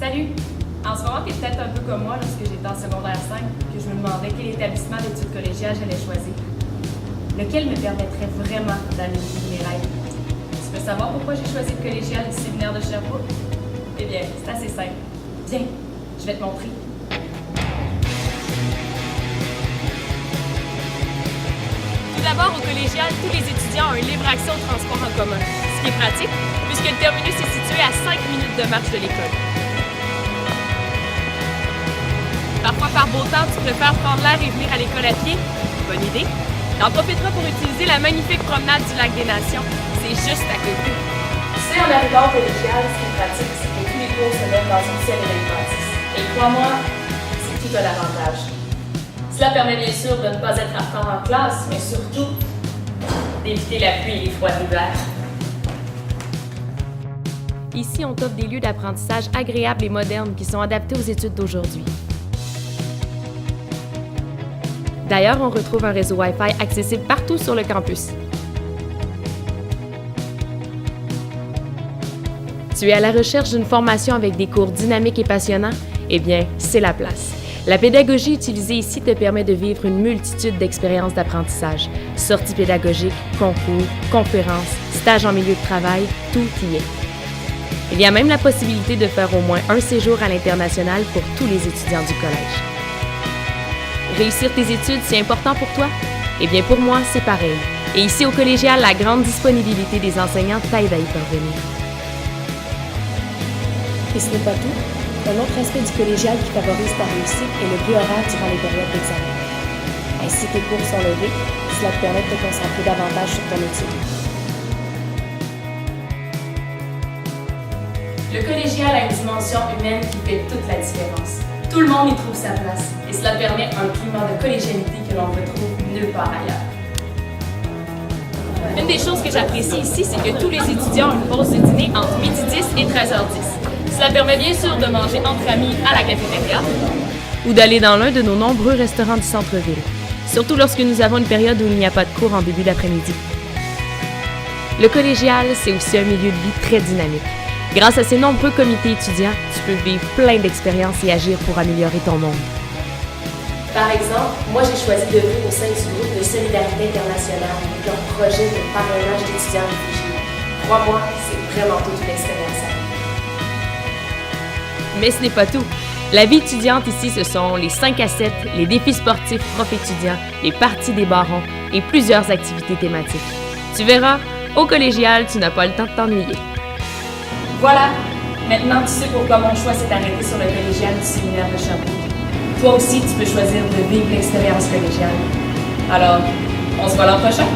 Salut! En ce moment, t'es peut-être un peu comme moi lorsque j'étais en secondaire 5, que je me demandais quel établissement d'études collégiales j'allais choisir. Lequel me permettrait vraiment d'aller vivre mes rêves. Tu veux savoir pourquoi j'ai choisi le collégial du séminaire de Sherbrooke? Eh bien, c'est assez simple. Viens, je vais te montrer. Tout d'abord, au collégial, tous les étudiants ont une libre accès au transport en commun, ce qui est pratique, puisque le terminus est situé à 5 minutes de marche de l'école. Parfois, par beau temps, tu préfères prendre l'air et venir à l'école à pied? Bonne idée! T'en profiteras pour utiliser la magnifique promenade du Lac des Nations. C'est juste à côté. Tu sais, en arrivant au collégial, ce qui est pratique, c'est que tous les cours se donnent dans une seule élève gratis. Et crois-moi, c'est tout un avantage. Cela permet bien sûr de ne pas être en retard en classe, mais surtout d'éviter la pluie et les froids d'hiver. Ici, on t'offre des lieux d'apprentissage agréables et modernes qui sont adaptés aux études d'aujourd'hui. D'ailleurs, on retrouve un réseau Wi-Fi accessible partout sur le campus. Tu es à la recherche d'une formation avec des cours dynamiques et passionnants? Eh bien, c'est la place. La pédagogie utilisée ici te permet de vivre une multitude d'expériences d'apprentissage. Sorties pédagogiques, concours, conférences, stages en milieu de travail, tout y est. Il y a même la possibilité de faire au moins un séjour à l'international pour tous les étudiants du collège. Réussir tes études, c'est important pour toi? Eh bien, pour moi, c'est pareil. Et ici, au collégial, la grande disponibilité des enseignants t'aide à y parvenir. Et ce n'est pas tout. Un autre aspect du collégial qui favorise ta réussite est le bris horaire durant les périodes d'examen. Ainsi, tes cours sont levés, cela te permet de te concentrer davantage sur ton étude. Le collégial a une dimension humaine qui fait toute la différence. Tout le monde y trouve sa place et cela permet un climat de collégialité que l'on retrouve nulle part ailleurs. Une des choses que j'apprécie ici, c'est que tous les étudiants ont une pause de dîner entre 12h10 et 13h10. Cela permet bien sûr de manger entre amis à la cafétéria ou d'aller dans l'un de nos nombreux restaurants du centre-ville, surtout lorsque nous avons une période où il n'y a pas de cours en début d'après-midi. Le collégial, c'est aussi un milieu de vie très dynamique. Grâce à ses nombreux comités étudiants, tu peux vivre plein d'expériences et agir pour améliorer ton monde. Par exemple, moi j'ai choisi d'œuvrer au sein du groupe de solidarité internationale avec leur projet de parrainage d'étudiants réfugiés. Crois-moi, c'est vraiment toute une expérience à vivre. Mais ce n'est pas tout. La vie étudiante ici, ce sont les 5 à 7, les défis sportifs prof-étudiants, les parties des barons et plusieurs activités thématiques. Tu verras, au collégial, tu n'as pas le temps de t'ennuyer. Voilà, maintenant tu sais pourquoi mon choix s'est arrêté sur le collégial du séminaire de Sherbrooke. Toi aussi, tu peux choisir de vivre l'expérience collégiale. Alors, on se voit l'an prochain!